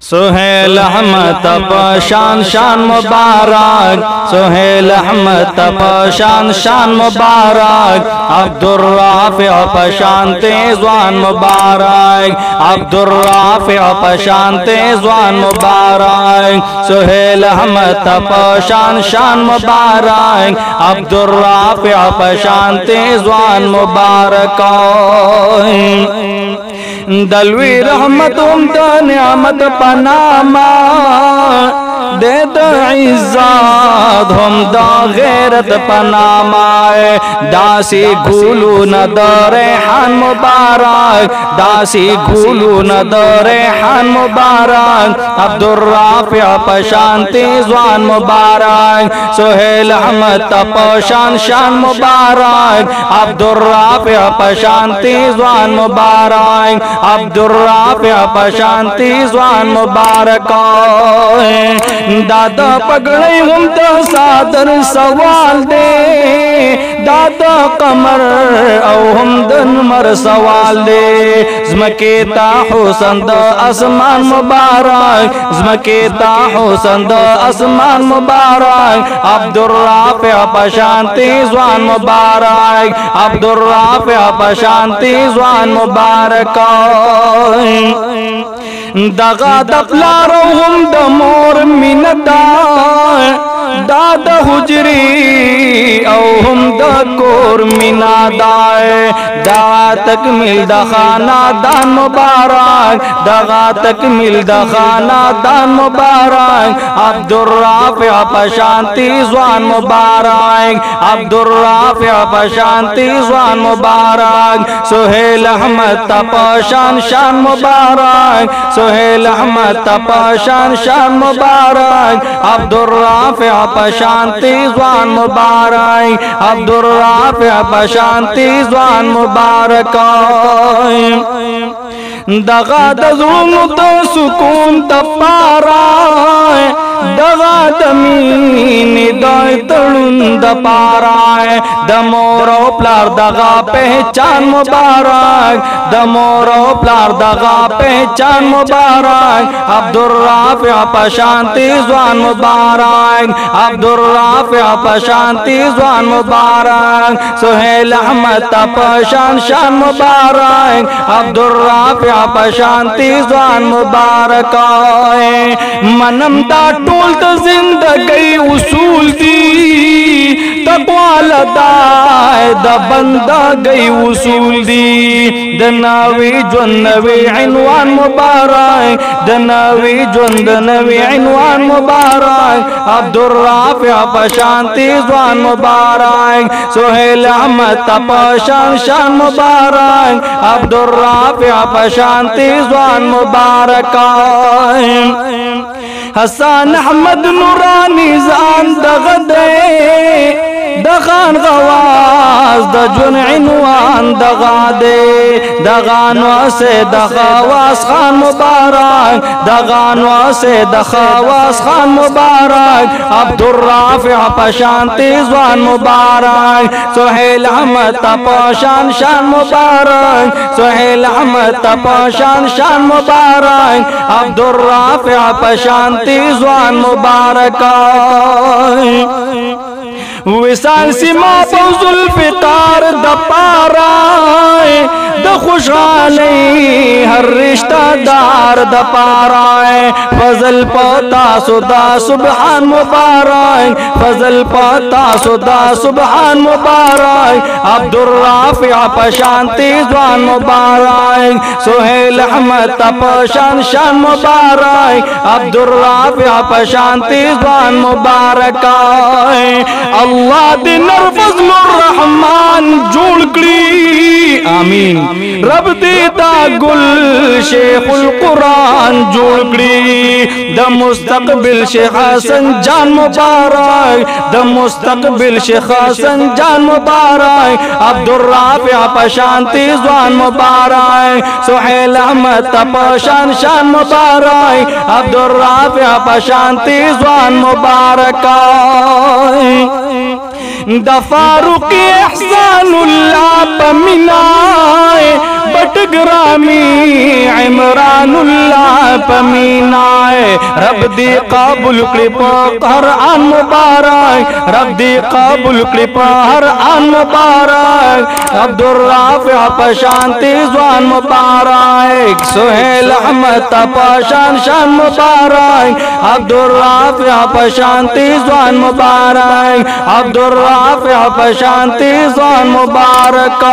सुहेल अहमद पशान शान मुबारक, सुहेल अहमद पशान शान मुबारक, अब्दुर्राफि पशान तेज़वान मुबारक, अब्दुर्राफि पशान तेज़वान मुबारक, सुहेल अहमद पशान शान मुबारक, अब्दुर्राफि पशान तेज़वान मुबारक। दलवी रहमत नियामत पनामा दे इज़्ज़त हम दा गैरत पनामाए, दासी गुलू न दरे हान मुबारक, दासी गुलू न दरे हान मुबारक, अब्दुर्राफि पशान तेज़वान मुबारक, सुहेल अहमद पशान शान मुबारक, अब्दुर्राफि पशान तेज़वान मुबारक, अब्दुर्राफि पशान तेज़वान मुबारक। दादा पगड़े हम तो सादर सवाल दे, दादा कमर औ हम दन मर सवाल दे, ज़मकेता हुसन द आसमान मुबारक, ज़मकेता हुसन द आसमान मुबारक, अब्दुर्राफि पशान तेज़वान मुबारक, अब्दुर्राफि पशान तेज़वान मुबारक। दगा दफलारो हम दमोर मिनदा दादा हुजरी औ हम दकोर मिनादाए, दगा तक मिल दखाना दान मुबारक, दगा तक मिल दखाना दान मुबारक, अब्दुर्राफि पशान तेज़वान मुबारक, अब्दुर्राफि पशान तेज़वान मुबारक, सुहेल अहमद पशान शान मुबारक, सुहेल अहमद पशान शान मुबारक, अब्दुर्राफि पशान तेज़वान मुबारक, अब्दुर्राफि पशान तेज़वान मुबारक। दगा दज़ुल्म तो सुकून तपारा, दगा दमीन दाय तड़ुन दपाराए, दमोरो प्लार दगा पहचान मुबारक, दमोरो प्लार दगा पहचान मुबारक, अब्दुर्राफि पशान तेज़वान मुबारक, अब्दुर्राफि पशान तेज़वान मुबारक, सुहेल अहमद पशान शान मुबारक, अब्दुर्राफि पशान तेज़वान मुबारक। मनम दा टोल तो जिंदगी उसूल दी, तक़वा लदाए द बंदा गई उसूल दी, दनावी जुन्नवी इनवान मुबारक, दनावी जुन्नवी इनवान मुबारक, अब्दुर्राफि पशान तेज़वान मुबारक, सुहेल अहमद पशान शान मुबारक, अब्दुर्राफि पशान तेज़वान मुबारक। हसन अहमद नूरानी जान दगदे, दगान गवाज दजुन इनवान दगा दे, दगानवा से दगावास खान मुबारक, दगानवा से दगावास खान मुबारक, अब्दुर्राफि पशान तेज़वान मुबारक, सुहेल अहमद पशान शान मुबारक, सुहेल अहमद पशान शान मुबारक, अब्दुर्राफि पशान तेज़वान मुबारक। विसाल सिमा जुल्फ़िकार दपारा, द खुशहाली हर रिश्तेदार दपारा, फजल पता सुदा सुबहान मुबारक, फजल पता सुदा सुबहान मुबारक, अब्दुर्राफि पशान तेज़वान मुबारक, सुहेल अहमद पशान शान मुबारक, अब्दुर्राफि पशान तेज़वान मुबारक। अल्लाह दे नर फज़लुर रहमान जोड़ करी, आमीन। रब देता गुल शेखुल कुरान जोड़ करी, द मुस्तकबिल शेख हसन जान मुबारक, द मुस्तकबिल शेख हसन जान मुबारक, अब्दुर्राफि पशान तेज़वान मुबारक, सुहेल अहमद पशान शान मुबारक, अब्दुर्राफि पशान तेज़वान मुबारक। द फारूक एहसानुल्लाह पमीनाए बट ग्रामी इमरानुल्लाह पमीनाए रब दी काबुल क्लिप हर आन मुबारक रब दी काबुल क्लिप हर आन मुबारक अब्दुल राफिया पशांति ज़वान मुबारक सुहेल अहमद पशान शान मुबारक अब्दुल राफिया पशांति ज़वान मुबारक अब्दुल राफिया पशांति ज़वान मुबारक।